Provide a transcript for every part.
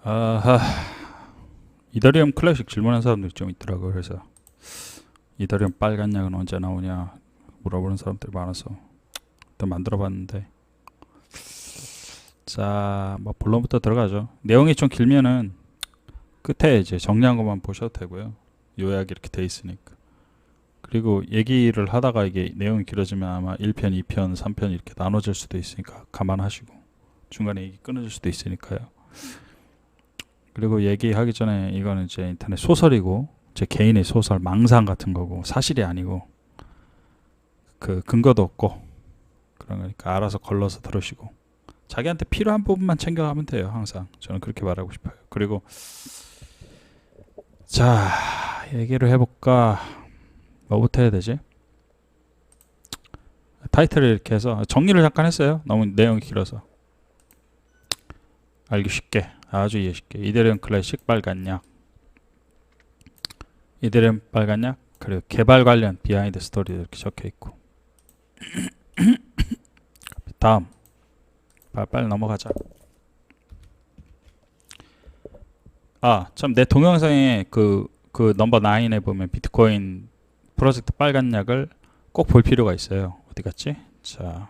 아하, 이더리움 클래식 질문한 사람들이 좀 있더라고요. 그래서 이더리움 빨간 약은 언제 나오냐 물어보는 사람들이 많아서 또 만들어봤는데, 자, 뭐 본론부터 들어가죠. 내용이 좀 길면은 끝에 이제 정리한 것만 보셔도 되고요. 요약이 이렇게 돼 있으니까. 그리고 얘기를 하다가 이게 내용이 길어지면 아마 1편, 2편, 3편 이렇게 나눠질 수도 있으니까 감안하시고, 중간에 얘기 끊어질 수도 있으니까요. 그리고 얘기하기 전에, 이거는 이제 인터넷 소설이고 제 개인의 소설, 망상 같은 거고 사실이 아니고 그 근거도 없고, 그러니까 알아서 걸러서 들으시고 자기한테 필요한 부분만 챙겨가면 돼요. 항상 저는 그렇게 말하고 싶어요. 그리고 자, 얘기를 해볼까? 뭐부터 해야 되지? 타이틀을 이렇게 해서 정리를 잠깐 했어요. 너무 내용이 길어서. 알기 쉽게, 아주 이해 쉽게. 이더리움 클래식 빨간 약, 이더리움 빨간 약, 그리고 개발 관련 비하인드 스토리 이렇게 적혀 있고. 다음, 빨리 넘어가자. 아, 참, 내 동영상에 그 넘버 9에 보면 비트코인 프로젝트 빨간 약을 꼭 볼 필요가 있어요. 어디 갔지? 자,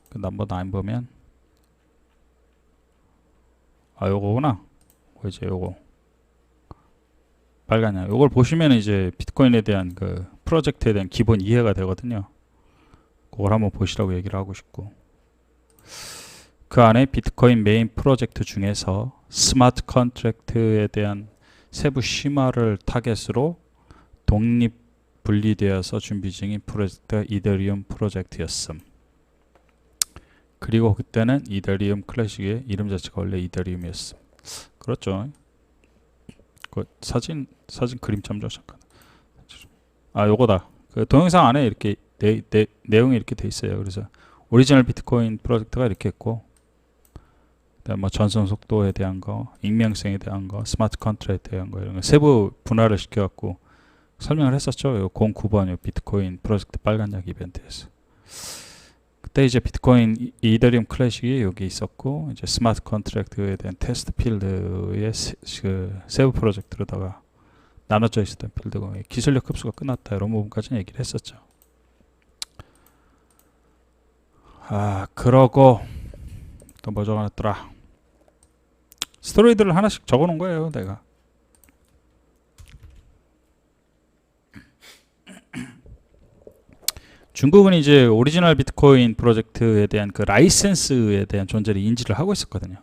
그 넘버 9 보면, 아, 요거구나. 이제 요거 빨간 약, 요걸 보시면 이제 비트코인에 대한 그 프로젝트에 대한 기본 이해가 되거든요. 그걸 한번 보시라고 얘기를 하고 싶고, 그 안에 비트코인 메인 프로젝트 중에서 스마트 컨트랙트에 대한 세부 심화를 타겟으로 독립 분리되어서 준비 중인 프로젝트가 이더리움 프로젝트였음. 그리고 그때는 이더리움 클래식의 이름 자체가 원래 이더리움이었음. 그렇죠. 그 사진 그림 참조 잠깐. 아, 요거다. 그 동영상 안에 이렇게 내용이 이렇게 돼 있어요. 그래서 오리지널 비트코인 프로젝트가 이렇게 있고, 뭐 전송 속도에 대한 거, 익명성에 대한 거, 스마트 컨트랙트에 대한 거, 이런 거 세부 분할을 시켜갖고 설명을 했었죠. 요 09번 요 비트코인 프로젝트 빨간약 이벤트에서. 그때 이제 비트코인 이더리움 클래식이 여기 있었고, 이제 스마트 컨트랙트에 대한 테스트 필드의 그 세부 프로젝트로다가 나눠져 있었던 필드고, 기술력 흡수가 끝났다 이런 부분까지는 얘기를 했었죠. 아, 그러고 또 뭐 적어놨더라. 스토리들을 하나씩 적어놓은 거예요, 내가. 중국은 이제 오리지널 비트코인 프로젝트에 대한 그 라이센스에 대한 존재를 인지를 하고 있었거든요.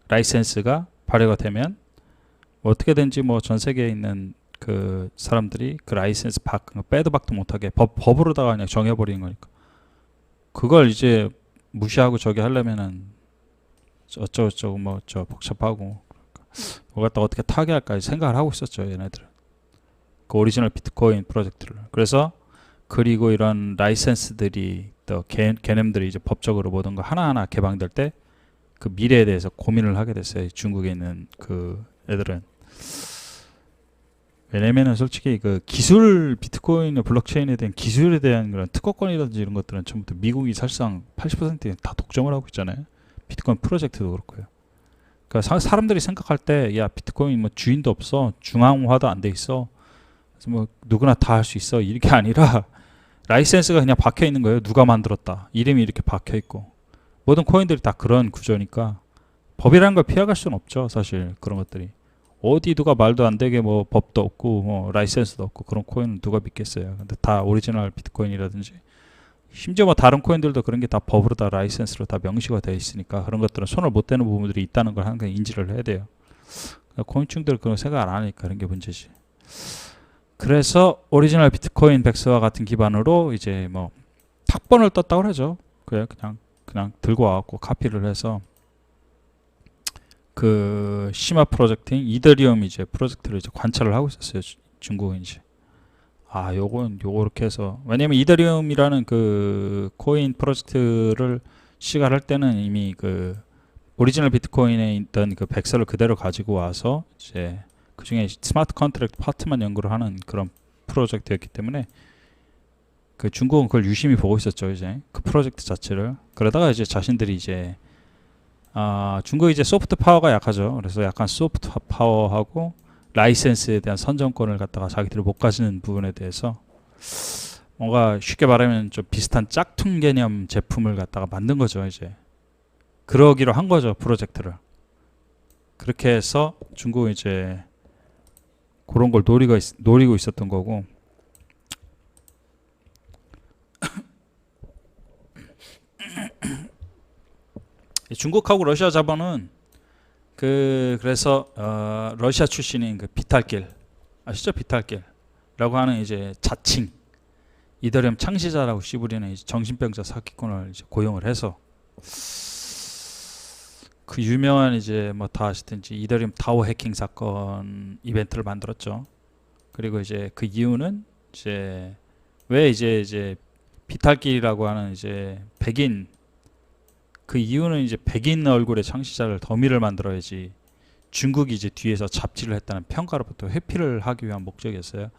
라이센스가 발효가 되면 뭐 어떻게든지 뭐 전 세계에 있는 그 사람들이 그 라이센스 빼도 박도 못하게 법으로다가 그냥 정해버리는 거니까, 그걸 이제 무시하고 저기 하려면은 어쩌고저쩌고 뭐 저 복잡하고, 뭐 갖다 어떻게 타개할까 생각을 하고 있었죠, 얘네들은. 그 오리지널 비트코인 프로젝트를. 그래서 그리고 이런 라이센스들이 또 개념들이 이제 법적으로 모든 거 하나하나 개방될 때 그 미래에 대해서 고민을 하게 됐어요. 중국에 있는 그 애들은. 왜냐면은 솔직히 그 기술, 비트코인의 블록체인에 대한 기술에 대한 그런 특허권이라든지 이런 것들은 전부 다 미국이 사실상 80%다 독점을 하고 있잖아요. 비트코인 프로젝트도 그렇고요. 그러니까 사람들이 생각할 때, 야, 비트코인 뭐 주인도 없어, 중앙화도 안 돼 있어, 그래서 뭐 누구나 다 할 수 있어, 이게 아니라 라이센스가 그냥 박혀 있는 거예요. 누가 만들었다, 이름이 이렇게 박혀 있고. 모든 코인들이 다 그런 구조니까 법이라는 걸 피해갈 수는 없죠. 사실 그런 것들이 어디 누가 말도 안 되게 뭐 법도 없고 뭐 라이센스도 없고 그런 코인은 누가 믿겠어요. 근데 다 오리지널 비트코인이라든지 심지어 뭐 다른 코인들도 그런 게 다 법으로 다 라이센스로 다 명시가 되어 있으니까 그런 것들은 손을 못 대는 부분들이 있다는 걸 항상 인지를 해야 돼요. 코인층들 그런 생각 안 하니까 그런 게 문제지. 그래서 오리지널 비트코인 백스와 같은 기반으로 이제 뭐 탁본을 떴다고 그러죠. 그냥 들고 와갖고 카피를 해서 그 시마 프로젝트인 이더리움 이제 프로젝트를 이제 관찰을 하고 있었어요. 중국은 이제. 아, 요렇게 해서, 왜냐면 이더리움이라는 그 코인 프로젝트를 시작할 때는 이미 그 오리지널 비트코인에 있던 그 백서를 그대로 가지고 와서 이제 그 중에 스마트 컨트랙트 파트만 연구를 하는 그런 프로젝트였기 때문에 그 중국은 그걸 유심히 보고 있었죠. 이제 그 프로젝트 자체를. 그러다가 이제 자신들이 이제 중국이 이제 소프트 파워가 약하죠. 그래서 약간 소프트 파워하고 라이센스에 대한 선정권을 갖다가 자기들이 못 가지는 부분에 대해서 뭔가 쉽게 말하면 좀 비슷한 짝퉁 개념 제품을 갖다가 만든 거죠. 이제 그러기로 한 거죠, 프로젝트를. 그렇게 해서 중국은 이제 그런 걸 노리고 있었던 거고. 중국하고 러시아 자본은 그래서 러시아 출신인 그 비탈길 아시죠? 비탈길라고 하는 이제 자칭 이더리움 창시자라고 씨부리는 이제 정신병자 사기꾼을 이제 고용을 해서 그 유명한 이제 뭐 다 아시든지 이더리움 타워 해킹 사건 이벤트를 만들었죠. 그리고 이제 그 이유는 이제 왜 이제 비탈길이라고 하는 이제 백인, 그 이유는 이제 백인 얼굴의 창시자를 더미를 만들어야지 중국이 이제 뒤에서 잡지를 했다는 평가로부터 회피를 하기 위한 목적이었어요.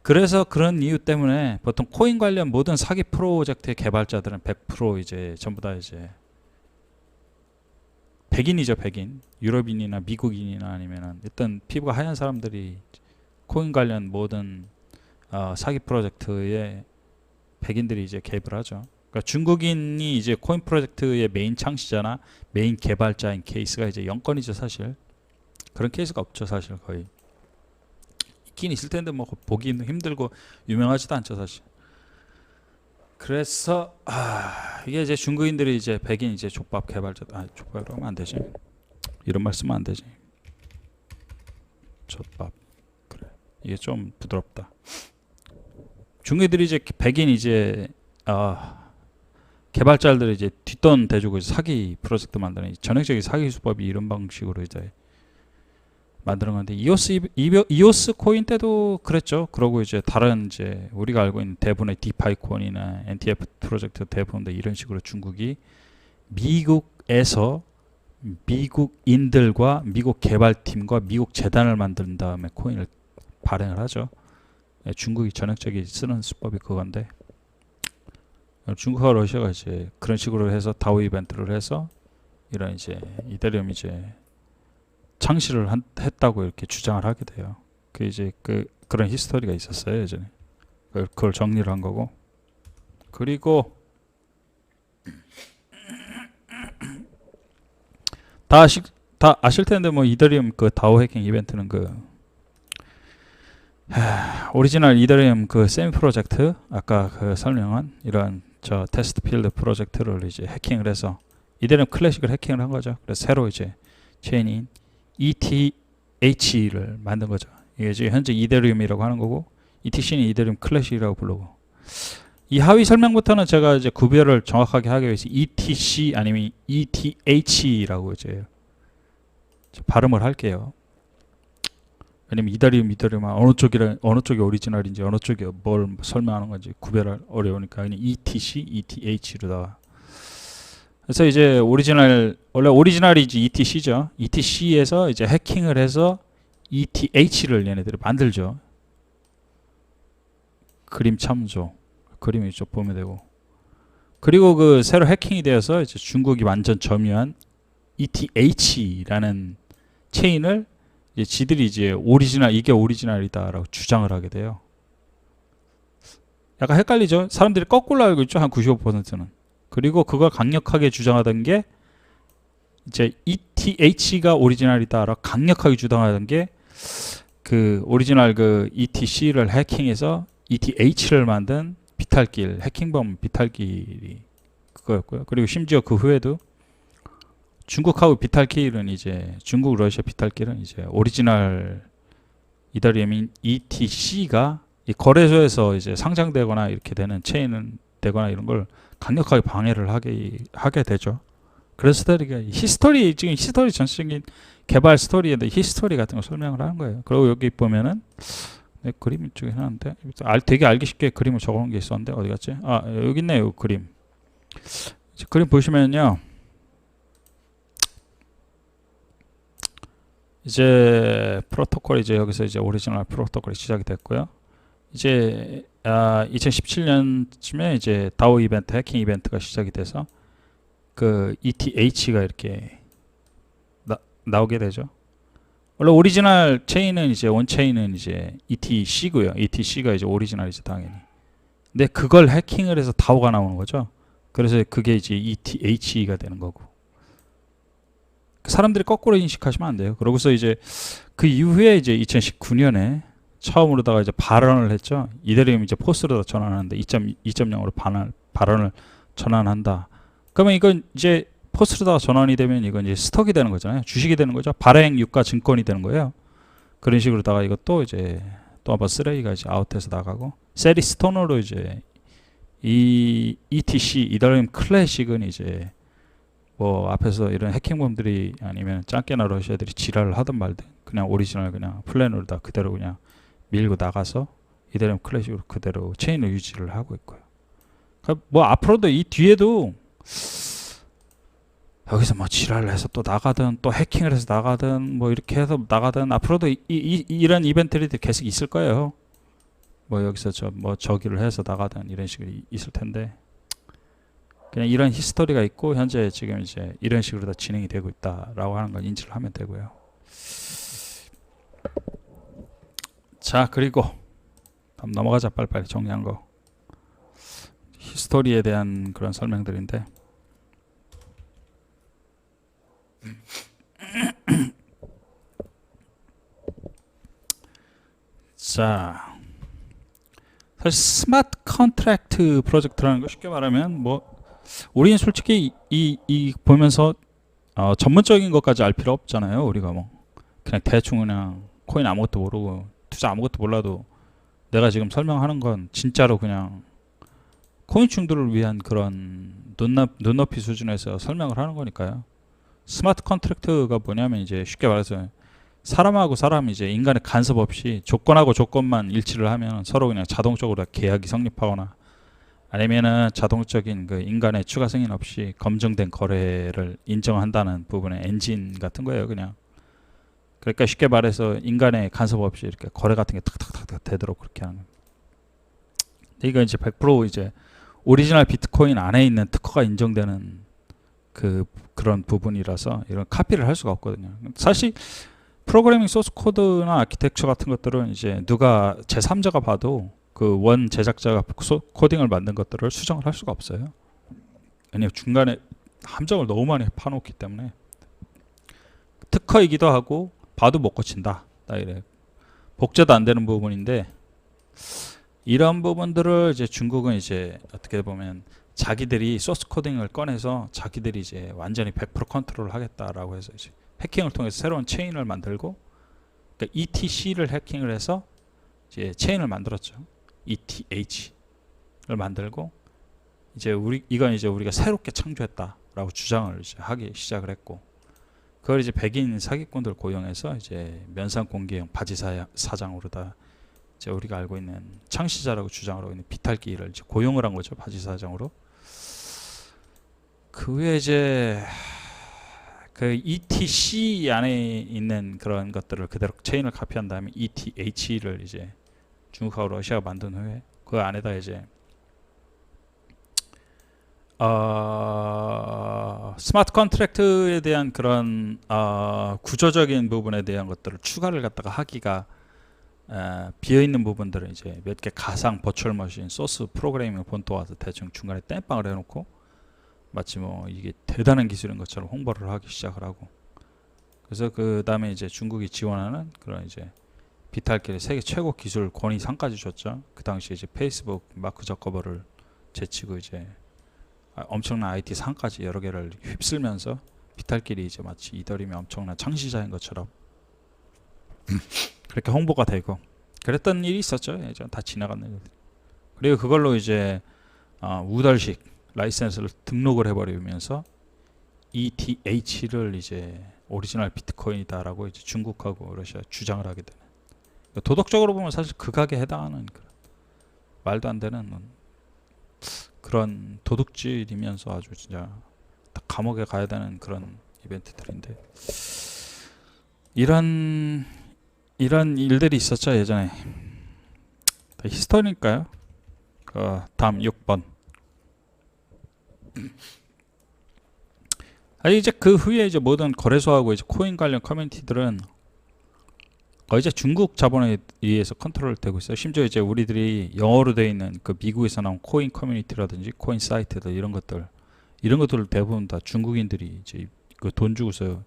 그래서 그런 이유 때문에 보통 코인 관련 모든 사기 프로젝트의 개발자들은 100% 이제 전부 다 이제 백인이죠. 백인, 유럽인이나 미국인이나 아니면은 일단 피부가 하얀 사람들이 코인 관련 모든 사기 프로젝트에 백인들이 이제 개입을 하죠. 그러니까 중국인이 이제 코인 프로젝트의 메인 창시자나 메인 개발자인 케이스가 이제 0건이죠. 사실 그런 케이스가 없죠. 사실 거의 있긴 있을 텐데 뭐 보기 힘들고 유명하지도 않죠. 사실. 그래서 이게 이제 중국인들이 이제 백인 이제 족밥 개발자, 족밥이라고 하면 안 되지, 이런 말 쓰면 안 되지, 족밥, 그래, 이게 좀 부드럽다. 중국인들이 이제 백인 이제 개발자들이 이제 뒷돈 대주고 사기 프로젝트 만드는 전형적인 사기 수법이 이런 방식으로 이제 만드는 건데, 이오스 코인 때도 그랬죠. 그러고 이제 다른 이제 우리가 알고 있는 대부분의 디파이 코인이나 NTF 프로젝트 대부분도 이런 식으로 중국이 미국에서 미국인들과 미국 개발팀과 미국 재단을 만든 다음에 코인을 발행을 하죠. 중국이 전형적인 쓰는 수법이 그건데, 중국과 러시아가 이제 그런 식으로 해서 다오 이벤트를 해서 이런 이제 이더리움 이제 창시를 했다고 이렇게 주장을 하게 돼요. 그 이제 그런 히스토리가 있었어요, 예전에. 그걸 정리를 한 거고. 그리고 다 아실 텐데 뭐 이더리움 그 다오 해킹 이벤트는 오리지널 이더리움 그 세미 프로젝트, 아까 그 설명한 이런 저 테스트 필드 프로젝트를 이제 해킹을 해서 이더리움 클래식을 해킹을 한 거죠. 그래서 새로 이제 체인인 ETH를 만든 거죠. 이게 지금 현재 이더리움이라고 하는 거고, ETC는 이더리움 클래식이라고 부르고, 이 하위 설명부터는 제가 이제 구별을 정확하게 하기 위해서 ETC 아니면 ETH라고 이제 발음을 할게요. 왜냐면 이더리움 어느 쪽이 오리지널인지 어느 쪽이 뭘 설명하는 건지 구별을 어려우니까 그냥 ETC, ETH로다가. 그래서 이제 원래 오리지널이 이제 ETC죠. ETC에서 이제 해킹을 해서 ETH를 얘네들이 만들죠. 그림 참조, 그림이 좀 보면 되고. 그리고 그 새로 해킹이 되어서 이제 중국이 완전 점유한 ETH라는 체인을 이제 지들이 이제 이게 오리지널이다라고 주장을 하게 돼요. 약간 헷갈리죠? 사람들이 거꾸로 알고 있죠. 한 95%는. 그리고 그걸 강력하게 주장하던 게 이제 ETH가 오리지널이다라고 강력하게 주장하던 게 그 오리지널 그 ETC를 해킹해서 ETH를 만든 비탈길, 해킹범 비탈길이 그거였고요. 그리고 심지어 그 후에도 중국하고 비탈길은 이제 중국 러시아 비탈길은 이제 오리지널 이더리움인 ETC가 이 거래소에서 이제 상장되거나 이렇게 되는 체인은 되거나 이런 걸 강력하게 방해를 하게 되죠. 그래서 지금 히스토리 전체적인 개발 스토리에 대해 히스토리 같은 거 설명을 하는 거예요. 그리고 여기 보면은 그림 이쪽에 해놨는데 되게 알기 쉽게 그림을 적어놓은 게 있었는데 어디 갔지? 여기 있네요. 그림. 그림 보시면요, 이제 프로토콜이 이제 여기서 이제 오리지널 프로토콜이 시작이 됐고요. 이제 2017년쯤에 이제 다오 이벤트, 해킹 이벤트가 시작이 돼서 그 ETH가 이렇게 나오게 되죠. 원래 오리지널 체인은 이제 원체인은 이제 ETC고요. ETC가 이제 오리지널이죠, 당연히. 근데 그걸 해킹을 해서 DAO가 나오는 거죠. 그래서 그게 이제 ETH가 되는 거고. 사람들이 거꾸로 인식하시면 안 돼요. 그러고서 이제 그 이후에 이제 2019년에 처음으로다가 이제 발언을 했죠. 이더리움 이제 포스로 전환하는데 2.0으로 발언을 전환한다. 그러면 이건 이제 포스로다가 전환이 되면 이건 이제 스톡이 되는 거잖아요. 주식이 되는 거죠. 발행 유가 증권이 되는 거예요. 그런 식으로다가 이것도 이제 또 한번 쓰레기가 이제 아웃해서 나가고, 세리스톤으로 이제 이 ETC 이더리움 클래식은 이제 뭐 앞에서 이런 해킹범들이 아니면 짱깨나 러시아들이 지랄을 하든 말든 그냥 오리지널 그냥 플랜으로 다 그대로 그냥 밀고 나가서 이더리움 클래식으로 그대로 체인을 유지를 하고 있고요. 그러니까 뭐 앞으로도 이 뒤에도 여기서 뭐 지랄을 해서 또 나가든 또 해킹을 해서 나가든 뭐 이렇게 해서 나가든 앞으로도 이런 이벤트들이 계속 있을 거예요. 뭐 여기서 저기를 해서 나가든 이런 식으로 있을 텐데, 그냥 이런 히스토리가 있고 현재 지금 이제 이런 식으로 다 진행이 되고 있다라고 하는 걸 인지를 하면 되고요. 자, 그리고 다음 넘어가자. 빨리빨리 정리한 거. 히스토리에 대한 그런 설명들인데, 자, 사실 스마트 컨트랙트 프로젝트라는 거 쉽게 말하면 뭐 우리는 솔직히 이 보면서 전문적인 것까지 알 필요 없잖아요. 우리가 뭐 그냥 대충 그냥 코인 아무것도 모르고 투자 아무것도 몰라도 내가 지금 설명하는 건 진짜로 그냥 코인충들을 위한 그런 눈높이 수준에서 설명을 하는 거니까요. 스마트 컨트랙트가 뭐냐면 이제 쉽게 말해서 사람하고 사람이 이제 인간의 간섭 없이 조건하고 조건만 일치를 하면 서로 그냥 자동적으로 계약이 성립하거나, 아니면은 자동적인 그 인간의 추가 승인 없이 검증된 거래를 인정한다는 부분의 엔진 같은 거예요, 그냥. 그러니까 쉽게 말해서 인간의 간섭 없이 이렇게 거래 같은 게 탁탁탁 되도록 그렇게 하는. 이거 이제 100% 이제 오리지널 비트코인 안에 있는 특허가 인정되는 그런 부분이라서 이런 카피를 할 수가 없거든요. 사실 프로그래밍 소스 코드나 아키텍처 같은 것들은 이제 누가 제3자가 봐도 그 원 제작자가 코딩을 만든 것들을 수정을 할 수가 없어요. 왜냐면 중간에 함정을 너무 많이 파놓기 때문에 특허이기도 하고 봐도 못 고친다. 이래. 복제도 안 되는 부분인데, 이런 부분들을 이제 중국은 이제 어떻게 보면 자기들이 소스 코딩을 꺼내서 자기들이 이제 완전히 100% 컨트롤을 하겠다라고 해서 이제 해킹을 통해서 새로운 체인을 만들고, 그러니까 ETC를 해킹을 해서 이제 체인을 만들었죠. ETH를 만들고, 이제 이건 이제 우리가 새롭게 창조했다라고 주장을 이제 하기 시작을 했고, 그걸 이제 백인 사기꾼들 고용해서 이제 면상 공개형 바지 사장으로다 이제 우리가 알고 있는 창시자라고 주장을 하고 있는 비탈기를 이제 고용을 한 거죠, 바지 사장으로. 그 후에 이제 그 ETC 안에 있는 그런 것들을 그대로 체인을 카피한 다음에 ETH를 이제 중국하고 러시아가 만든 후에 그 안에다 이제 스마트 컨트랙트에 대한 그런 구조적인 부분에 대한 것들을 추가를 갖다가 하기가 비어있는 부분들은 이제 몇 개 가상 버추얼 머신 소스 프로그래밍 본토 와서 대충 중간에 땜빵을 해놓고 마치 뭐 이게 대단한 기술인 것처럼 홍보를 하기 시작을 하고, 그래서 그 다음에 이제 중국이 지원하는 그런 이제 비탈길의 세계 최고 기술 권위상까지 줬죠. 그 당시에 이제 페이스북 마크 저커버를 제치고 이제 엄청난 IT 상까지 여러 개를 휩쓸면서 비탈길이 이제 마치 이더리움의 엄청난 창시자인 것처럼 그렇게 홍보가 되고 그랬던 일이 있었죠. 예전 다 지나간 일들. 그리고 그걸로 이제 우달식 라이센스를 등록을 해버리면서 ETH를 이제 오리지널 비트코인이다라고 이제 중국하고 러시아 주장을 하게 되는. 도덕적으로 보면 사실 극악에 해당하는 그런 말도 안 되는 그런 도둑질이면서 아주 진짜 딱 감옥에 가야 되는 그런 이벤트들인데, 이런 일들이 있었죠 예전에. 히스토리니까요. 다음 6번. 이제 그 후에 이제 모든 거래소하고 이제 코인 관련 커뮤니티들은 거의 이제 중국 자본에 의해서 컨트롤되고 있어요. 심지어 이제 우리들이 영어로 되어 있는 그 미국에서 나온 코인 커뮤니티라든지 코인 사이트들 이런 것들을 대부분 다 중국인들이 이제 그 돈 주고서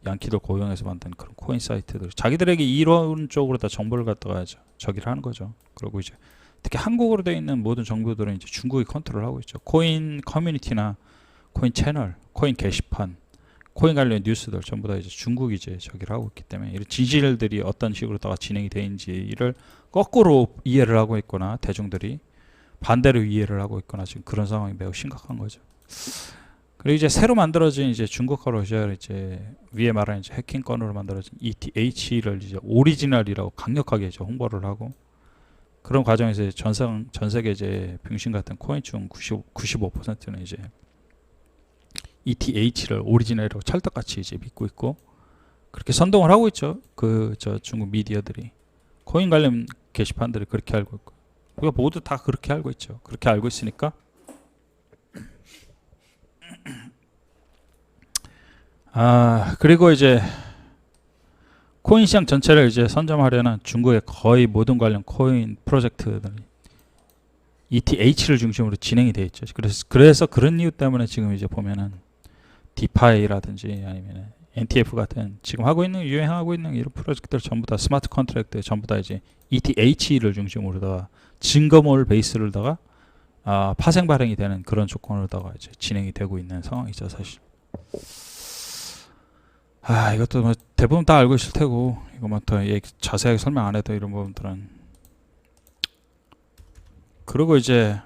양키들 고용해서 만든 그런 코인 사이트들, 자기들에게 이론적으로 다 정보를 갖다가 저기를 하는 거죠. 그리고 이제 특히 한국어로 되어 있는 모든 정보들은 이제 중국이 컨트롤하고 있죠. 코인 커뮤니티나 코인 채널, 코인 게시판, 코인 관련 뉴스들 전부 다 이제 중국이 이제 저기를 하고 있기 때문에 이런 지질들이 어떤 식으로다가 진행이 되는지를 거꾸로 이해를 하고 있거나 대중들이 반대로 이해를 하고 있거나 지금 그런 상황이 매우 심각한 거죠. 그리고 이제 새로 만들어진 이제 중국어로 이제 위에 말한 이제 해킹건으로 만들어진 ETH를 이제 오리지널이라고 강력하게 이제 홍보를 하고, 그런 과정에서 전 세계 이제 병신 같은 코인 중 95%는 이제 ETH를 오리지널이라고 찰떡같이 이제 믿고 있고 그렇게 선동을 하고 있죠. 저 중국 미디어들이, 코인 관련 게시판들이 그렇게 알고 있고 우리가 모두 다 그렇게 알고 있죠. 그렇게 알고 있으니까 그리고 이제 코인 시장 전체를 이제 선점하려는 중국의 거의 모든 관련 코인 프로젝트들이 ETH를 중심으로 진행이 되어 있죠. 그래서 그런 이유 때문에 지금 이제 보면은 디파이라든지 아니면 NTF 같은 지금 유행하고 있는 이런 프로젝트들 전부 다 스마트 컨트랙트 전부 다 이제 ETH를 중심으로다가 증거물 베이스로다가 파생 발행이 되는 그런 조건으로다가 이제 진행이 되고 있는 상황이죠, 사실. 이것도 뭐 대부분 다 알고 있을 테고 이거만 더 자세하게 설명 안 해도 이런 부분들은. 그리고 이제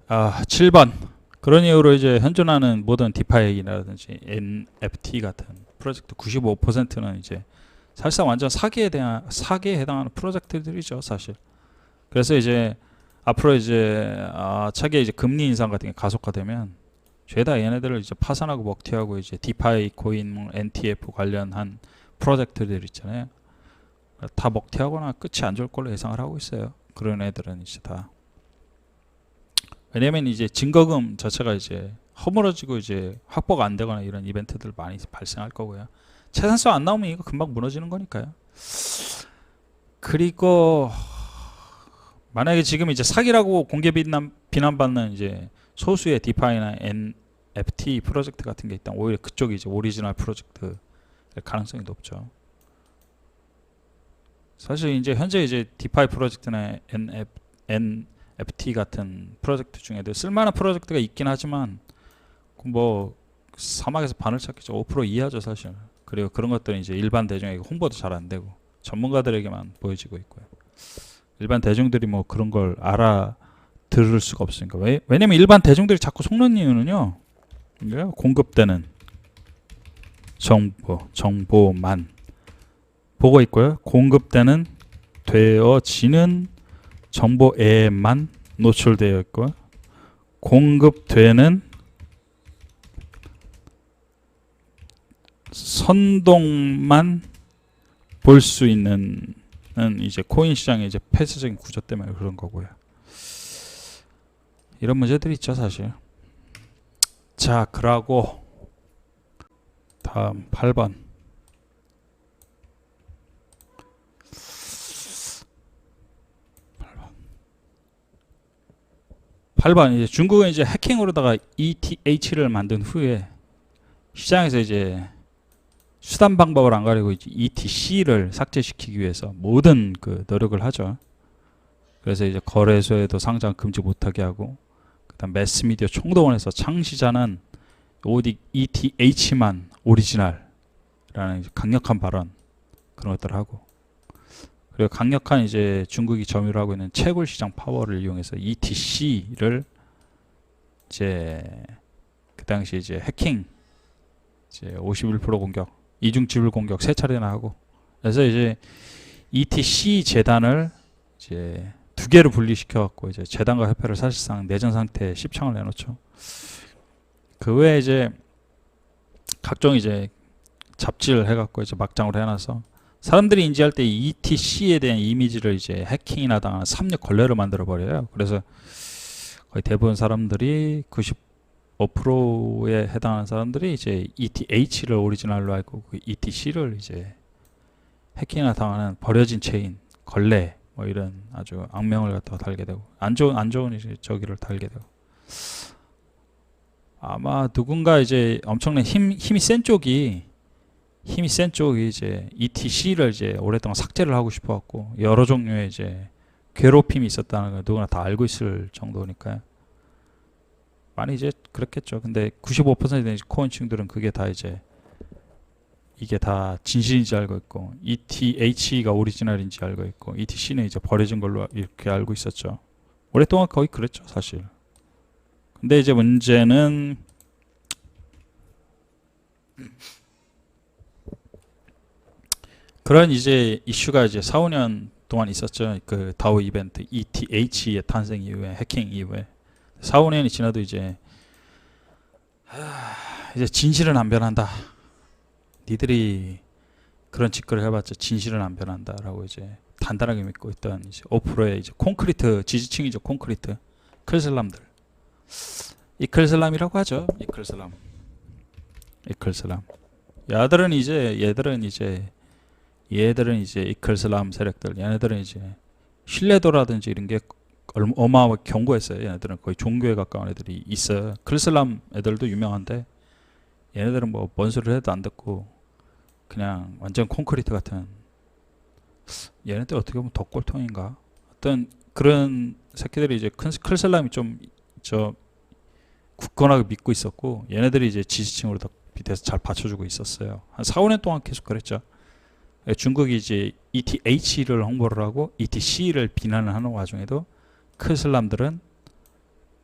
7번, 그런 이유로 이제 현존하는 모든 디파이라든지 NFT 같은 프로젝트 95%는 이제 사실상 완전 사기에 해당하는 프로젝트들이죠, 사실. 그래서 이제 앞으로 이제 차기에 이제 금리 인상 같은 게 가속화되면 죄다 얘네들을 이제 파산하고 먹튀하고 이제 디파이 코인, NTF 관련한 프로젝트들 있잖아요. 다 먹튀하거나 끝이 안 좋을 걸로 예상을 하고 있어요. 그런 애들은 이제 다. 왜냐면 이제 증거금 자체가 이제 허물어지고 이제 확보가 안 되거나 이런 이벤트들 많이 발생할 거고요. 채산서 안 나오면 이거 금방 무너지는 거니까요. 그리고 만약에 지금 이제 사기라고 공개 비난받는 이제 소수의 디파이나 NFT 프로젝트 같은 게 있다면 오히려 그쪽이 이제 오리지널 프로젝트일 가능성이 높죠. 사실 이제 현재 이제 디파이 프로젝트나 NFT 같은 프로젝트 중에도 쓸만한 프로젝트가 있긴 하지만 뭐 사막에서 바늘 찾기죠. 5% 이하죠, 사실. 그리고 그런 것들은 이제 일반 대중에게 홍보도 잘 안 되고 전문가들에게만 보여지고 있고요. 일반 대중들이 뭐 그런 걸 알아들을 수가 없으니까. 왜냐면 일반 대중들이 자꾸 속는 이유는요, 공급되는 정보만 보고 있고요. 공급되는 되어지는 정보에만 노출되어 있고 공급되는 선동만 볼 수 있는 이제 코인 시장의 이제 폐쇄적인 구조 때문에 그런 거고요. 이런 문제들이 있죠, 사실. 자, 그러고 다음 8번. 8번 이제 중국은 이제 해킹으로다가 ETH를 만든 후에 시장에서 이제 수단 방법을 안 가리고 이제 ETC를 삭제시키기 위해서 모든 그 노력을 하죠. 그래서 이제 거래소에도 상장 금지 못하게 하고, 그다음 매스미디어 총동원해서 창시자는 오직 ETH만 오리지널이라는 강력한 발언 그런 것들을 하고, 그리고 강력한 이제 중국이 점유를 하고 있는 채굴 시장 파워를 이용해서 ETC를 이제 그 당시 이제 해킹 이제 51% 공격, 이중 지불 공격 3차례나 하고, 그래서 이제 ETC 재단을 이제 2개로 분리시켜 갖고 이제 재단과 협회를 사실상 내전 상태에 십창을 내놓죠. 그 외에 이제 각종 이제 잡지를 해갖고 이제 막장으로 해놔서 사람들이 인지할 때 ETC에 대한 이미지를 이제 해킹이나 당한 삼류 걸레로 만들어 버려요. 그래서 거의 대부분 사람들이 5%에 해당하는 사람들이 이제 ETH를 오리지널로 알고 그 ETC를 이제 해킹을 당하는 버려진 체인, 걸레 뭐 이런 아주 악명을 갖다가 달게 되고 안 좋은 이제 저기를 달게 되고 아마 누군가 이제 엄청난 힘이 센 쪽이 이제 ETC를 이제 오랫동안 삭제를 하고 싶어 갖고 여러 종류의 이제 괴롭힘이 있었다는 걸 누구나 다 알고 있을 정도니까요. 많이 이제 그렇겠죠. 근데 95%의 코인층들은 그게 다 이제 이게 다 진실인지 알고 있고 ETH가 오리지널인지 알고 있고 ETC는 이제 버려진 걸로 이렇게 알고 있었죠. 오랫동안 거의 그랬죠, 사실. 근데 이제 문제는 그런 이제 이슈가 이제 4, 5년 동안 있었죠. 그 다오 이벤트 ETH의 탄생 이후에 해킹 이후에 4, 5년이 지나도 이제 진실은 안 변한다. 니들이 그런 짓거리를 해봤자 진실은 안 변한다라고 이제 단단하게 믿고 있던 이제 5%의 이제 콘크리트 지지층이죠. 콘크리트 클슬람들. 이클슬람이라고 하죠. 이클슬람. 얘들은 이제 이클슬람 세력들. 얘네들은 이제 신뢰도라든지 이런 게 어마어마하게 견고했어요. 얘네들은 거의 종교에 가까운 애들이 있어요. 클슬람 애들도 유명한데 얘네들은 뭐 뭔 소리를 해도 안 듣고 그냥 완전 콘크리트 같은 얘네들 어떻게 보면 덕골통인가 어떤 그런 새끼들이 이제 클슬람이 좀 저 굳건하게 믿고 있었고 얘네들이 이제 지지층으로 다 밑에서 잘 받쳐주고 있었어요. 한 4, 5년 동안 계속 그랬죠. 중국이 이제 ETH를 홍보를 하고 ETC를 비난을 하는 와중에도 클슬람들은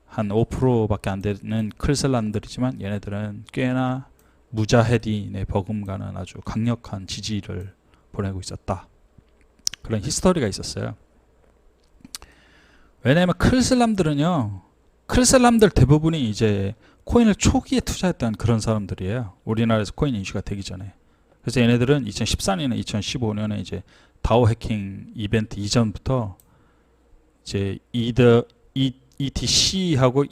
한 5%밖에 안 되는 클슬람들이지만 얘네들은 꽤나 무자헤딘의 버금가는 아주 강력한 지지를 보내고 있었다. 그런 히스토리가 있었어요. 왜냐하면 클슬람들 대부분이 이제 코인을 초기에 투자했던 그런 사람들이에요. 우리나라에서 코인 이슈가 되기 전에. 그래서 얘네들은 2014년에 2015년에 이제 다오 해킹 이벤트 이전부터 이제 ETC하고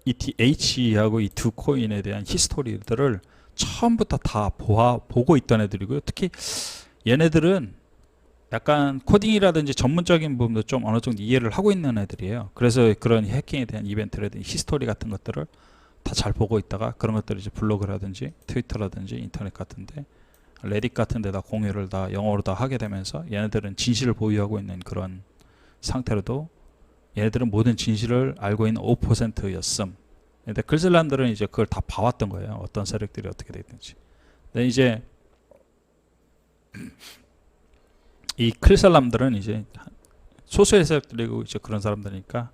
ETH하고 이 두 코인에 대한 히스토리들을 처음부터 다 보고 있던 애들이고요. 특히 얘네들은 약간 코딩이라든지 전문적인 부분도 좀 어느 정도 이해를 하고 있는 애들이에요. 그래서 그런 해킹에 대한 이벤트라든지 히스토리 같은 것들을 다 잘 보고 있다가 그런 것들을 이제 블로그라든지 트위터라든지 인터넷 같은데 레딧 같은 데다 공유를 다 영어로 다 하게 되면서 얘네들은 진실을 보유하고 있는 그런 상태로도 얘네들은 모든 진실을 알고 있는 5%였음. 근데 클슬람들은 이제 그걸 다 봐왔던 거예요. 어떤 세력들이 어떻게 되든지. 근데 이제 이 클슬람들은 이제 소수의 세력들이고 이제 그런 사람들이니까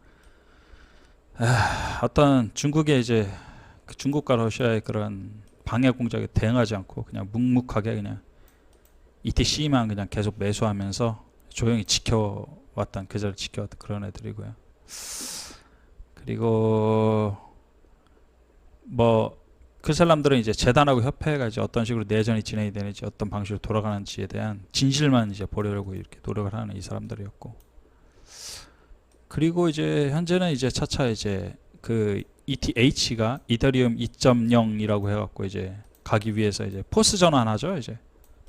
어떤 중국의 이제 중국과 러시아의 그런 방해 공작에 대응하지 않고 그냥 묵묵하게 그냥 ETC만 그냥 계속 매수하면서 조용히 지켜왔던 그 자리를 지켜왔던 그런 애들이고요. 그리고 뭐 그 사람들은 이제 재단하고 협회가 이제 어떤 식으로 내전이 진행이 되는지 어떤 방식으로 돌아가는지에 대한 진실만 이제 보려고 이렇게 노력을 하는 이 사람들이었고, 그리고 이제 현재는 이제 차차 이제 그 ETH가 이더리움 2.0이라고 해갖고 이제 가기 위해서 이제 포스 전환하죠. 이제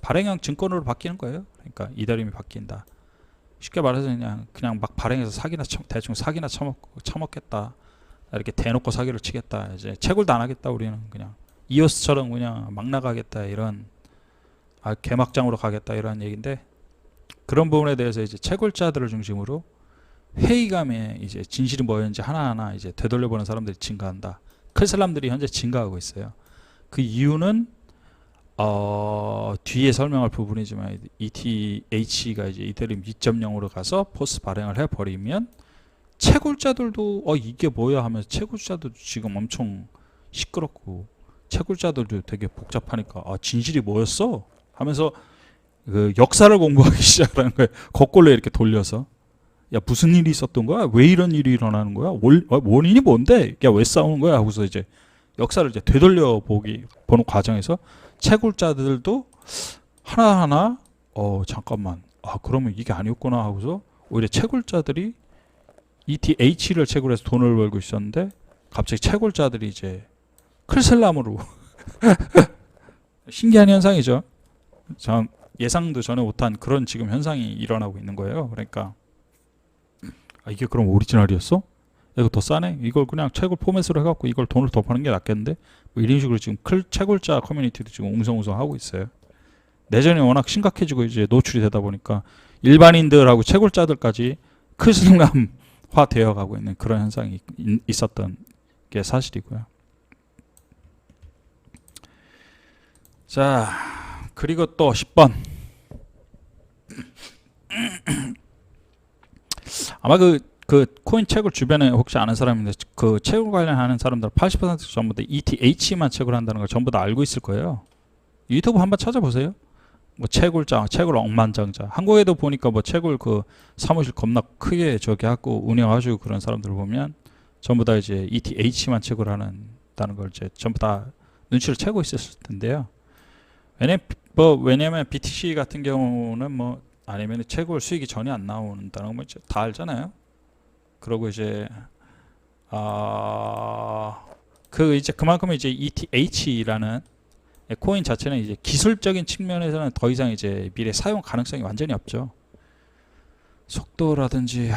발행형 증권으로 바뀌는 거예요. 그러니까 이더리움이 바뀐다. 쉽게 말해서 그냥 막 발행해서 대충 사기나 처먹겠다. 이렇게 대놓고 사기를 치겠다. 이제 채굴도 안 하겠다. 우리는 그냥 이오스처럼 그냥 막 나가겠다. 이런 개막장으로 가겠다. 이런 얘기인데, 그런 부분에 대해서 이제 채굴자들을 중심으로 회의감에 이제 진실이 뭐였는지 하나하나 이제 되돌려보는 사람들이 증가한다. 클슬람들이 현재 증가하고 있어요. 그 이유는 뒤에 설명할 부분이지만 ETH가 이제 이더리움 2.0으로 가서 포스 발행을 해버리면 채굴자들도 이게 뭐야 하면서 채굴자들도 지금 엄청 시끄럽고 채굴자들도 되게 복잡하니까 진실이 뭐였어 하면서 그 역사를 공부하기 시작하는 거예요. 거꾸로 이렇게 돌려서 야 무슨 일이 있었던 거야? 왜 이런 일이 일어나는 거야? 원인이 뭔데? 야 왜 싸우는 거야? 하고서 이제 역사를 이제 되돌려 보는 과정에서 채굴자들도 하나하나 잠깐만 그러면 이게 아니었구나 하고서 오히려 채굴자들이 ETH를 채굴해서 돈을 벌고 있었는데 갑자기 채굴자들이 이제 클셀람으로 신기한 현상이죠. 전 예상도 전혀 못한 그런 지금 현상이 일어나고 있는 거예요. 그러니까 이게 그럼 오리지널이었어? 이거 더 싸네? 이걸 그냥 채굴 포맷으로 해갖고 이걸 돈을 더 버는 게 낫겠는데? 뭐 이런 식으로 지금 채굴자 커뮤니티도 지금 웅성웅성 하고 있어요. 내전이 워낙 심각해지고 이제 노출이 되다 보니까 일반인들하고 채굴자들까지 클슬람화 되어 가고 있는 그런 현상이 있었던 게 사실이고요. 자, 그리고 또 10번. 아마 그 코인 채굴 주변에 혹시 아는 사람인데 그 채굴 관련하는 사람들 80% 전부 다 ETH만 채굴 한다는 걸 전부 다 알고 있을 거예요. 유튜브 한번 찾아보세요. 뭐 채굴자, 채굴 억만장자. 한국에도 보니까 뭐 채굴 그 사무실 겁나 크게 저기 하고 운영하시고 그런 사람들 보면 전부 다 이제 ETH만 채굴하는다는 걸 이제 전부 다 눈치를 채고 있었을 텐데요. 왜냐면 BTC 같은 경우는 뭐 아니면 채굴 수익이 전혀 안 나온다는 거 다 알잖아요. 그러고 이제 그 이제 그만큼 이제 ETH라는 코인 자체는 이제 기술적인 측면에서는 더 이상 이제 미래 사용 가능성이 완전히 없죠. 속도라든지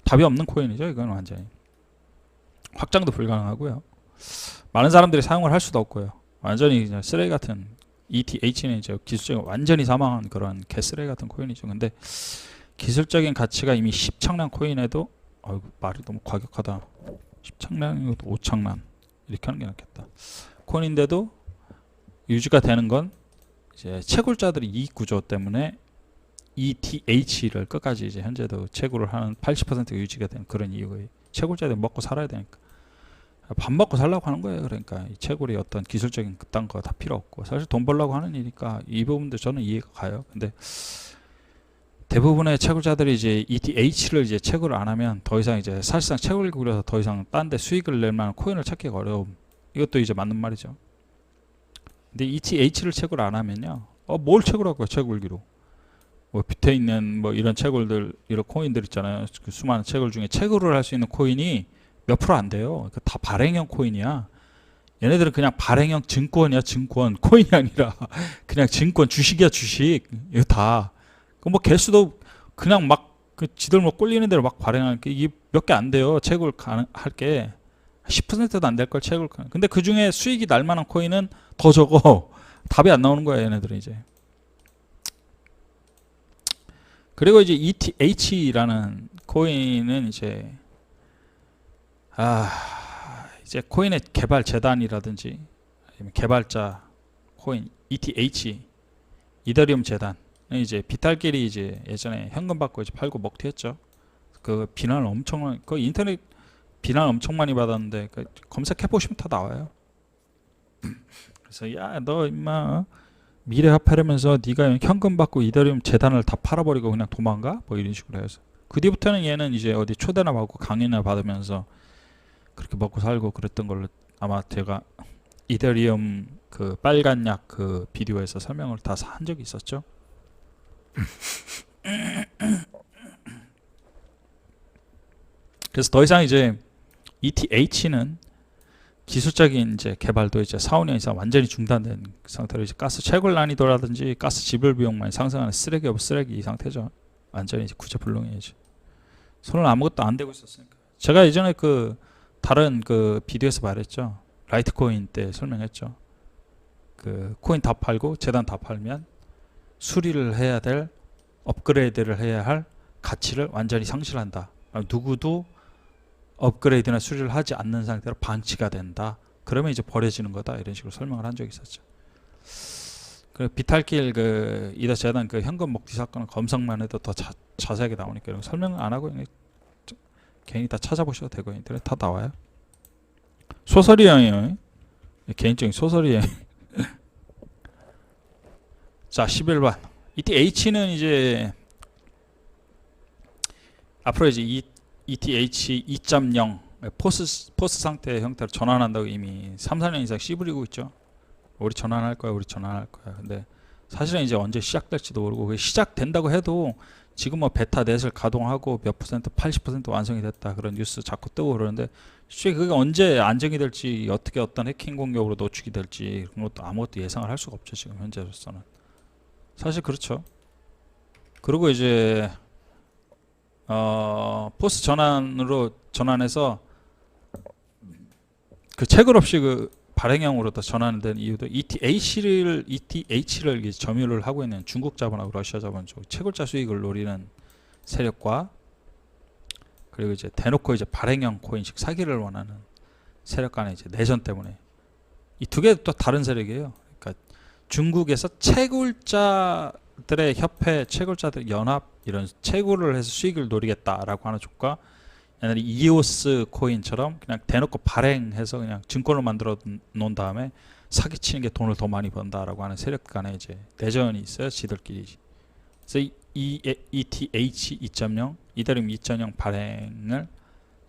답이 없는 코인이죠. 이건 완전히 확장도 불가능하고요. 많은 사람들이 사용을 할 수도 없고요. 완전히 그냥 쓰레기 같은 ETH는 이제 기술적으로 완전히 사망한 그런 개쓰레기 같은 코인이죠. 근데 기술적인 가치가 이미 10창란 코인에도 말이 너무 과격하다. 10창란이고 5창란 이렇게 하는 게 낫겠다. 코인인데도 유지가 되는 건 이제 채굴자들의 이익 구조 때문에 ETH를 끝까지 이제 현재도 채굴을 하는 80%가 유지가 되는 그런 이유가 채굴자들이 먹고 살아야 되니까 밥 먹고 살라고 하는 거예요. 그러니까 이 채굴이 어떤 기술적인 그딴 거 다 필요 없고 사실 돈 벌려고 하는 일이니까 이 부분도 저는 이해가 가요. 근데 대부분의 채굴자들이 이제 ETH를 이제 채굴을 안 하면 더 이상 이제 사실상 채굴 기구라서 더 이상 딴 데 수익을 낼 만한 코인을 찾기가 어려움. 이것도 이제 맞는 말이죠. 근데 ETH를 채굴 안 하면요. 뭘 채굴하고요? 채굴기로. 뭐 밑에 있는 뭐 이런 채굴들, 이런 코인들 있잖아요. 그 수많은 채굴 중에 채굴을 할 수 있는 코인이 몇 프로 안 돼요. 다 발행형 코인이야. 얘네들은 그냥 발행형 증권이야, 증권. 코인이 아니라 그냥 증권, 주식이야, 주식. 이거 다. 뭐 개수도 그냥 막 그 지들 뭐 꼴리는 대로 막 발행하는 게 이게 몇 개 안 돼요. 채굴 할 게 10%도 안 될 걸 채굴. 근데 그 중에 수익이 날 만한 코인은 더 적어. 답이 안 나오는 거야, 얘네들은 이제. 그리고 이제 ETH라는 코인은 이제 이제 코인의 개발 재단이라든지 아니면 개발자 코인 ETH 이더리움 재단 이제 비탈끼리 이제 예전에 현금 받고 이제 팔고 먹튀했죠. 그 비난을 엄청 그 인터넷 비난 엄청 많이 받았는데 그 검색해 보시면 다 나와요. 그래서 야 너 임마 미래 화폐라면서 네가 현금 받고 이더리움 재단을 다 팔아버리고 그냥 도망가? 뭐 이런 식으로 해서 그 뒤부터는 얘는 이제 어디 초대나 받고 강의나 받으면서 그렇게 먹고 살고 그랬던 걸로 아마 제가 이더리움 그 빨간 약 그 비디오에서 설명을 다 한 적이 있었죠. 그래서 더 이상 이제 ETH는 기술적인 이제 개발도 이제 4-5년 이상 완전히 중단된 상태로 이제 가스 채굴 난이도라든지 가스 지불 비용만 상승하는 쓰레기 오브 쓰레기 이 상태죠. 완전히 이제 구제불능이지. 손을 아무것도 안 대고 있었으니까. 제가 예전에 그 다른 그 비디오에서 말했죠. 라이트코인 때 설명했죠. 그 코인 다 팔고 재단 다 팔면 수리를 해야 될 업그레이드를 해야 할 가치를 완전히 상실한다. 누구도 업그레이드나 수리를 하지 않는 상태로 방치가 된다. 그러면 이제 버려지는 거다. 이런 식으로 설명을 한 적이 있었죠. 그 비탈길 그 이더 재단 그 현금 먹튀 사건은 검색만 해도 더 자세하게 나오니까 이런 거 설명 안 하고 괜히 다 찾아보셔도 되고 인터넷 다 나와요. 소설이에요. 개인적인 소설이에요. 자 11번 ETH는 이제 앞으로 이제 ETH 2.0 포스 상태의 형태로 전환한다고 이미 3-4년 이상 씨부리고 있죠. 우리 전환할 거야, 우리 전환할 거야. 근데 사실은 이제 언제 시작될지도 모르고 시작된다고 해도 지금 뭐 베타 넷을 가동하고 몇 퍼센트 80% 완성이 됐다 그런 뉴스 자꾸 뜨고 그러는데 실제 그게 언제 안정이 될지 어떻게 어떤 해킹 공격으로 노출이 될지 그런 것도 아무것도 예상을 할 수가 없죠. 지금 현재로서는 사실 그렇죠. 그리고 이제 포스 전환해서 그 채굴 없이 그 발행형으로 다 전환된 이유도 ETH를 점유를 하고 있는 중국 자본하고 러시아 자본 쪽 채굴자 수익을 노리는 세력과 그리고 이제 대놓고 이제 발행형 코인식 사기를 원하는 세력 간의 이제 내전 때문에 이 두 개 또 다른 세력이에요. 그러니까 중국에서 채굴자들의 협회, 채굴자들 연합 이런 채굴을 해서 수익을 노리겠다라고 하는 쪽과 옛날에 이오스 코인처럼 그냥 대놓고 발행해서 그냥 증권을 만들어 놓은 다음에 사기치는 게 돈을 더 많이 번다라고 하는 세력 간에 이제 내전이 있어요. 지들끼리. 그래서 이 ETH 2.0, 이더리움 2.0 발행을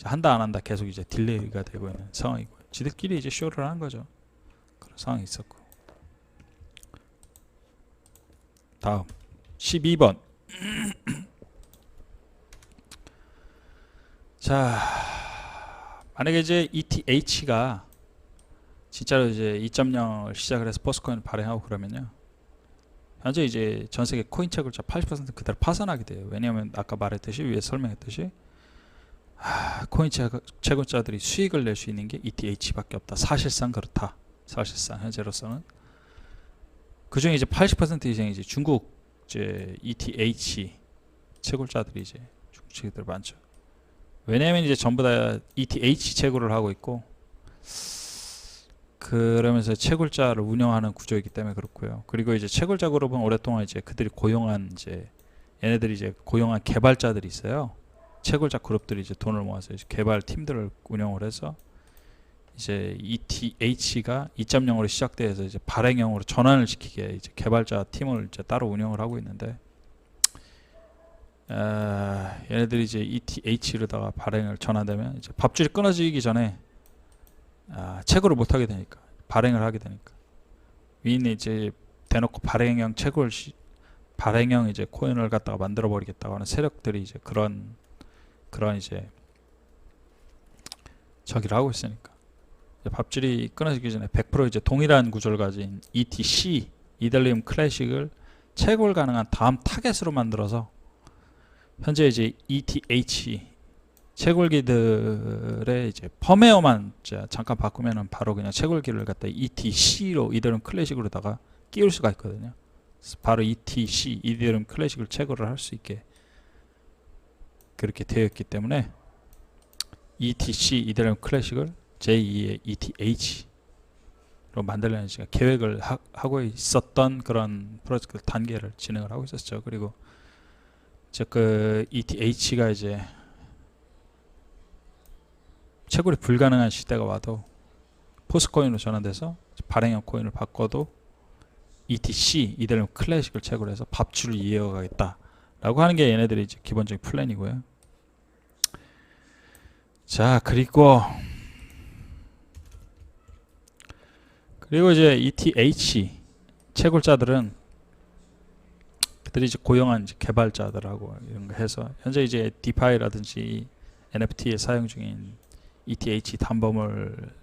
한다 안 한다 계속 이제 딜레이가 되고 있는 상황이고요. 지들끼리 이제 쇼를 하는 거죠. 그런 상황이 있었고. 다음 12번. 자, 만약에 이제 ETH가 진짜로 이제 2.0을 시작을 해서 포스코인을 발행하고 그러면요. 현재 이제 전 세계 코인 채굴자 80% 그대로 파산하게 돼요. 왜냐하면 아까 말했듯이 위에 설명했듯이 코인 채굴자들이 수익을 낼 수 있는 게 ETH밖에 없다. 사실상 그렇다. 사실상 현재로서는 그 중에 이제 80% 이상이 이제 중국 이제 ETH 채굴자들이 이제 중국들 많죠. 왜냐하면 이제 전부 다 ETH 채굴을 하고 있고 그러면서 채굴자를 운영하는 구조이기 때문에 그렇고요. 그리고 이제 채굴자 그룹은 오랫동안 이제 그들이 고용한 이제 얘네들이 이제 고용한 개발자들이 있어요. 채굴자 그룹들이 이제 돈을 모아서 이제 개발 팀들을 운영을 해서 이제 ETH가 2.0으로 시작돼서 이제 발행형으로 전환을 시키게 이제 개발자 팀을 이제 따로 운영을 하고 있는데 얘네들이 이제 ETH로다가 발행을 전환되면 이제 밥줄이 끊어지기 전에 채굴을 못 하게 되니까 발행을 하게 되니까 위인이 이제 대놓고 발행형 채굴 발행형 이제 코인을 갖다가 만들어 버리겠다고 하는 세력들이 이제 그런 이제 저기를 하고 있으니까 밥줄이 끊어지기 전에 100% 이제 동일한 구조를 가진 ETC 이더리움 클래식을 채굴 가능한 다음 타겟으로 만들어서 현재 이제 ETH 채굴기들의 이제 펌웨어만 잠깐 바꾸면은 바로 그냥 채굴기를 갖다 ETC로 이더리움 클래식으로다가 끼울 수가 있거든요. 바로 ETC 이더리움 클래식을 채굴을 할 수 있게 그렇게 되어 있기 때문에 ETC 이더리움 클래식을 제2의 ETH로 만들려는 제가 계획을 하고 있었던 그런 프로젝트 단계를 진행을 하고 있었죠. 그리고 그 ETH가 이제 채굴이 불가능한 시대가 와도 포스코인으로 전환돼서 발행형 코인을 바꿔도 ETC 이더리움 클래식을 채굴해서 밥줄을 이어가겠다 라고 하는 게 얘네들이 이제 기본적인 플랜이고요. 자, 그리고 이제 ETH 채굴자들은 그들이 이제 고용한 이제 개발자들하고 이런 거 해서 현재 이제 디파이라든지 NFT에 사용 중인 ETH 담보물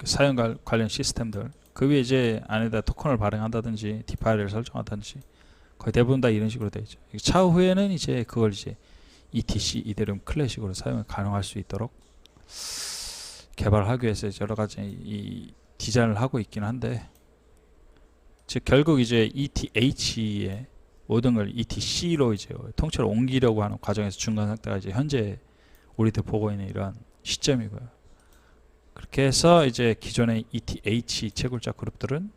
사용 관련 시스템들 그 위에 이제 안에다 토큰을 발행한다든지 디파이를 설정한다든지 거의 대부분 다 이런 식으로 되어 있죠. 차후에는 이제 그걸 이제 ETC 이더리움 클래식으로 사용이 가능할 수 있도록 개발을 하기 위해서 여러 가지 이 디자인을 하고 있긴 한데 즉 결국 이제 ETH의 모든 걸 ETC로 이제 통째로 옮기려고 하는 과정에서 중간 상태가 이제 현재 우리들 보고 있는 이러한 시점이고요. 그렇게 해서 이제 기존의 ETH 채굴자 그룹들은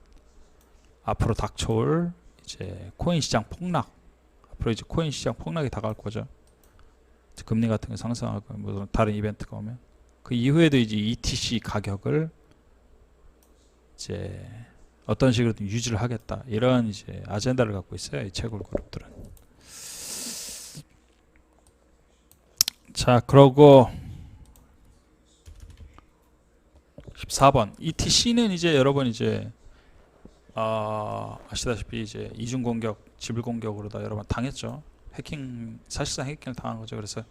앞으로 닥쳐올 이제 코인 시장 폭락, 앞으로 이제 코인 시장 폭락이 다가올 거죠. 금리 같은 거 상승하고 뭐 다른 이벤트가 오면 그 이후에도 이제 ETC 가격을 이제 어떤 식으로든 유지를 하겠다 이런 이제 아젠다를 갖고 있어요. 이 채굴 그룹들은. 자, 그러고 14번 ETC는 이제 여러분 이제 아시다시피 이제 이중 공격, 지불 공격으로 다 여러 번 당했죠. 사실상 해킹을 당한 거죠. 그래서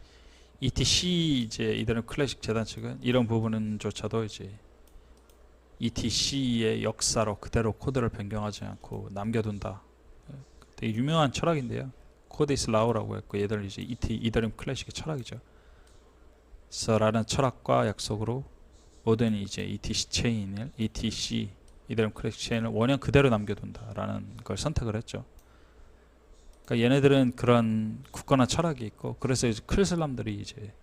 ETC 이제 이더리움 클래식 재단 측은 이런 부분은조차도 이제 ETC의 역사로 그대로 코드를 변경하지 않고 남겨둔다. 되게 유명한 철학인데요. 코드 이스 라우라고 했고 얘들은 이제 이더리움 클래식의 철학이죠. 라는 철학과 약속으로 모든 이제 ETC 체인을 ETC 이더리움 클래식 체인을 원형 그대로 남겨둔다라는 걸 선택을 했죠. 그러니까 얘네들은 그런 굳건한 철학이 있고 그래서 이제 클슬람들이 이제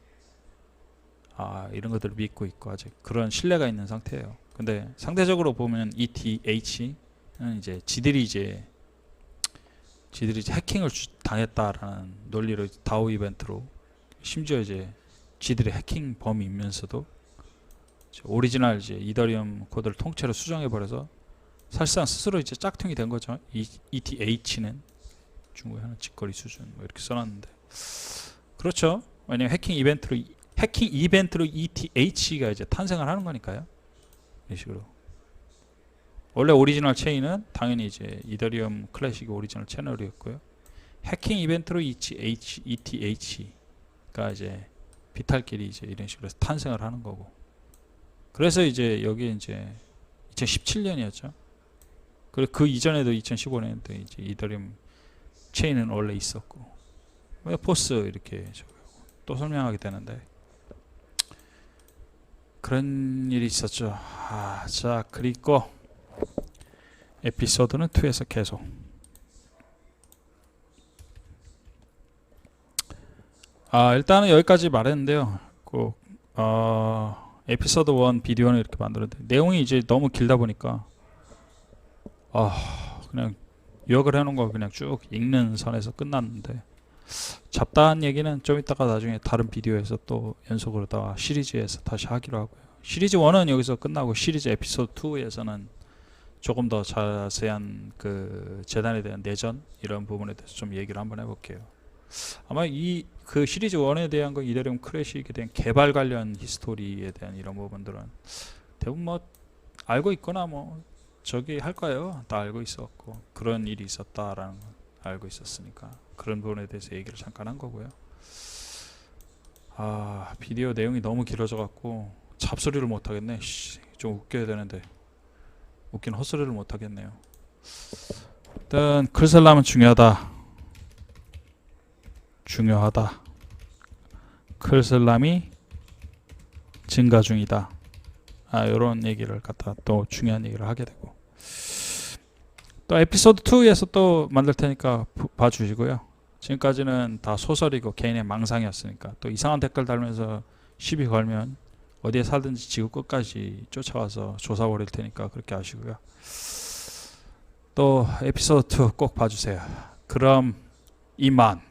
이런 것들을 믿고 있고 아직 그런 신뢰가 있는 상태예요. 근데 상대적으로 보면 ETH는 이제 지들이 이제 해킹을 당했다라는 논리로 다오 이벤트로 심지어 이제 지들이 해킹 범위이면서도 오리지널 이제 이더리움 코드를 통째로 수정해 버려서 사실상 스스로 이제 짝퉁이 된 거죠. ETH는 중국에 하는 직거리 수준 뭐 이렇게 써놨는데 그렇죠. 왜냐면 해킹 이벤트로 ETH가 이제 탄생을 하는 거니까요. 이런 식으로 원래 오리지널 체인은 당연히 이제 이더리움 클래식 오리지널 채널이었고요. 해킹 이벤트로 ETH가 이제 비탈끼리 이제 이런 식으로 해서 탄생을 하는 거고. 그래서 이제 여기 이제 2017년이었죠. 그리고 그 이전에도 2015년도 이제 이더리움 체인은 원래 있었고. 왜 포스 이렇게 또 설명하게 되는데 그런 일이 있었죠. 자 그리고 에피소드는 2에서 계속 일단은 여기까지 말했는데요. 꼭 에피소드 1 비디오는 이렇게 만들었는데 내용이 이제 너무 길다 보니까 그냥 요약을 해놓은 거 그냥 쭉 읽는 선에서 끝났는데 잡다한 얘기는 좀 이따가 나중에 다른 비디오에서 또 연속으로 다 시리즈에서 다시 하기로 하고요. 시리즈 1은 여기서 끝나고 시리즈 에피소드 2에서는 조금 더 자세한 그 재단에 대한 내전 이런 부분에 대해서 좀 얘기를 한번 해볼게요. 아마 그 시리즈 1에 대한 거 이더리움 클래식에 대한 개발 관련 히스토리에 대한 이런 부분들은 대부분 뭐 알고 있거나 뭐 저기 할 거예요. 다 알고 있었고 그런 일이 있었다라는 건 알고 있었으니까 그런 부분에 대해서 얘기를 잠깐 한 거고요. 비디오 내용이 너무 길어져 갖고 잡소리를 못 하겠네. 좀 웃겨야 되는데 웃긴 헛소리를 못 하겠네요. 일단 클슬람은 중요하다. 클슬람이 증가 중이다. 이런 얘기를 갖다 또 중요한 얘기를 하게 되고 또 에피소드 2에서 또 만들 테니까 봐주시고요. 지금까지는 다 소설이고 개인의 망상이었으니까 또 이상한 댓글 달면서 시비 걸면 어디에 살든지 지구 끝까지 쫓아와서 조사 버릴 테니까 그렇게 아시고요. 또 에피소드 2 꼭 봐주세요. 그럼 이만.